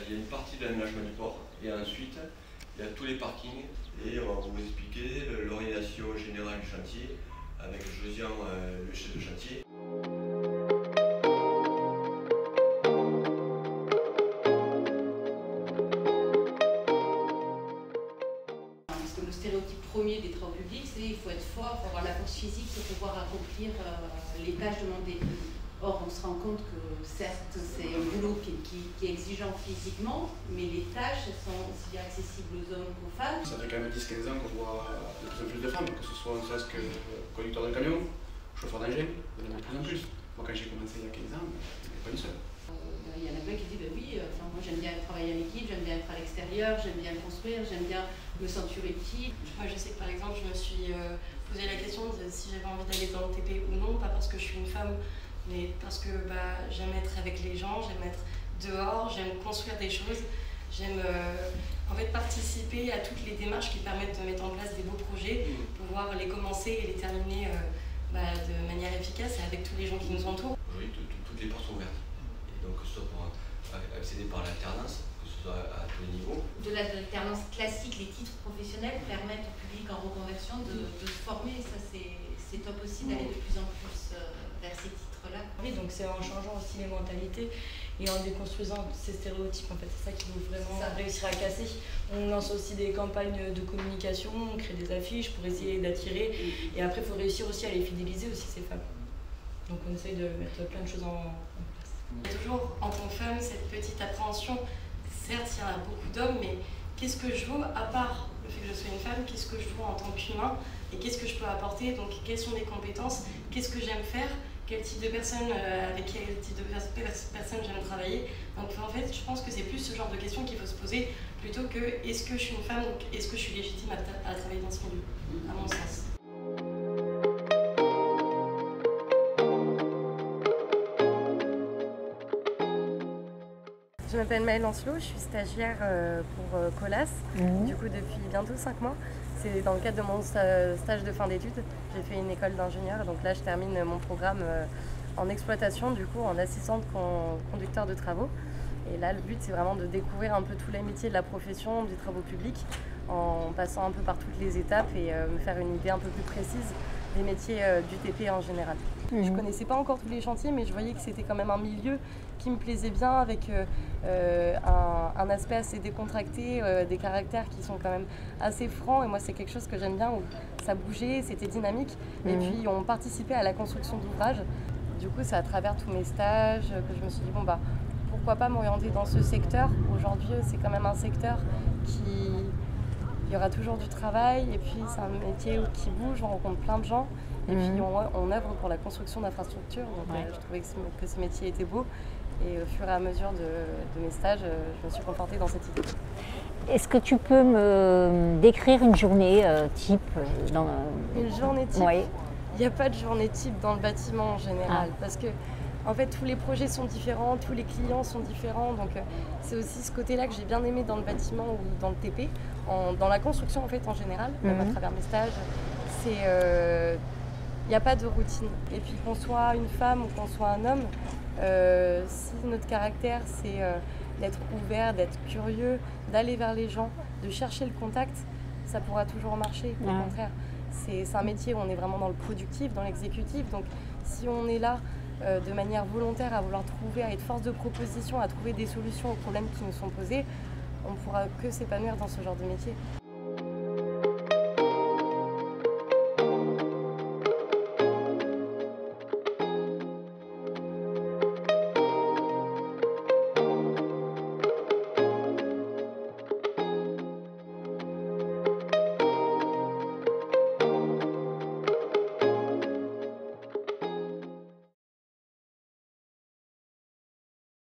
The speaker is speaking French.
il y a une partie de l'aménagement du port et ensuite il y a tous les parkings et on va vous expliquer l'orientation générale du chantier avec Josian, le chef de chantier. Le stéréotype premier des travaux publics, c'est qu'il faut être fort, faut avoir la force physique pour pouvoir accomplir les tâches demandées. Or, on se rend compte que certes, c'est un boulot qui est exigeant physiquement, mais les tâches elles sont aussi accessibles aux hommes qu'aux femmes. Ça fait quand même 10-15 ans qu'on voit de plus en plus de femmes, que ce soit ne serait-ce que conducteur de camion, chauffeur d'engin, il y en a de plus en plus. Moi, quand j'ai commencé il y a 15 ans, il n'y avait pas une seule. Il y en a plein qui disent bah oui, moi j'aime bien travailler en équipe, j'aime bien être à l'extérieur, j'aime bien construire, j'aime bien me sentir utile. Moi je sais que par exemple je me suis posé la question de si j'avais envie d'aller dans le TP ou non, pas parce que je suis une femme, mais parce que j'aime être avec les gens, j'aime être dehors, j'aime construire des choses, j'aime en fait participer à toutes les démarches qui permettent de mettre en place des beaux projets, pouvoir les commencer et les terminer de manière efficace et avec tous les gens qui nous entourent. Aujourd'hui, toutes les portes sont ouvertes. Et donc, que ce soit pour accéder par l'alternance, que ce soit à tous les niveaux. De l'alternance classique, les titres professionnels permettent au public en reconversion de se former. Ça, c'est top aussi d'aller de plus en plus vers ces titres-là. Oui, donc c'est en changeant aussi les mentalités et en déconstruisant ces stéréotypes. En fait, c'est ça qu'il faut vraiment réussir à casser. On lance aussi des campagnes de communication, on crée des affiches pour essayer d'attirer. Et après, il faut réussir aussi à les fidéliser aussi, ces femmes. Donc on essaye de mettre plein de choses en place. Il y a toujours en tant que femme cette petite appréhension. Certes, il y en a beaucoup d'hommes, mais qu'est-ce que je vaux à part le fait que je sois une femme? Qu'est-ce que je vaux en tant qu'humain? Et qu'est-ce que je peux apporter? Donc quelles sont mes compétences? Qu'est-ce que j'aime faire? Quel type de personne, avec quel type de personne j'aime travailler? Donc en fait, je pense que c'est plus ce genre de questions qu'il faut se poser plutôt que est-ce que je suis une femme, donc est-ce que je suis légitime à travailler dans ce milieu, à mon sens. Je m'appelle Maëlle Lancelot, je suis stagiaire pour Colas, du coup depuis bientôt 5 mois. C'est dans le cadre de mon stage de fin d'études. J'ai fait une école d'ingénieur, donc là je termine mon programme en exploitation, du coup en assistante conducteur de travaux. Et là le but c'est vraiment de découvrir un peu tous les métiers de la profession du travaux publics en passant un peu par toutes les étapes et me faire une idée un peu plus précise des métiers du TP en général. Je ne connaissais pas encore tous les chantiers, mais je voyais que c'était quand même un milieu qui me plaisait bien, avec un aspect assez décontracté, des caractères qui sont quand même assez francs. Et moi, c'est quelque chose que j'aime bien, où ça bougeait, c'était dynamique. Et puis, on participait à la construction d'ouvrages. Du coup, c'est à travers tous mes stages que je me suis dit, bon, pourquoi pas m'orienter dans ce secteur. Aujourd'hui, c'est quand même un secteur qui... Il y aura toujours du travail, et puis c'est un métier qui bouge, on rencontre plein de gens, et puis on œuvre pour la construction d'infrastructures. Donc je trouvais que ce métier était beau, et au fur et à mesure de mes stages, je me suis confortée dans cette idée. Est-ce que tu peux me décrire une journée type Une journée type? Oui. Il n'y a pas de journée type dans le bâtiment en général, parce que en fait, tous les projets sont différents, tous les clients sont différents, donc c'est aussi ce côté-là que j'ai bien aimé dans le bâtiment ou dans le TP, dans la construction en fait en général, même à travers mes stages, c'est il n'y a pas de routine. Et puis qu'on soit une femme ou qu'on soit un homme, si notre caractère c'est d'être ouvert, d'être curieux, d'aller vers les gens, de chercher le contact, ça pourra toujours marcher. Au contraire, c'est un métier où on est vraiment dans le productif, dans l'exécutif, donc si on est là de manière volontaire à vouloir trouver, à être force de proposition, à trouver des solutions aux problèmes qui nous sont posés, on ne pourra que s'épanouir dans ce genre de métier.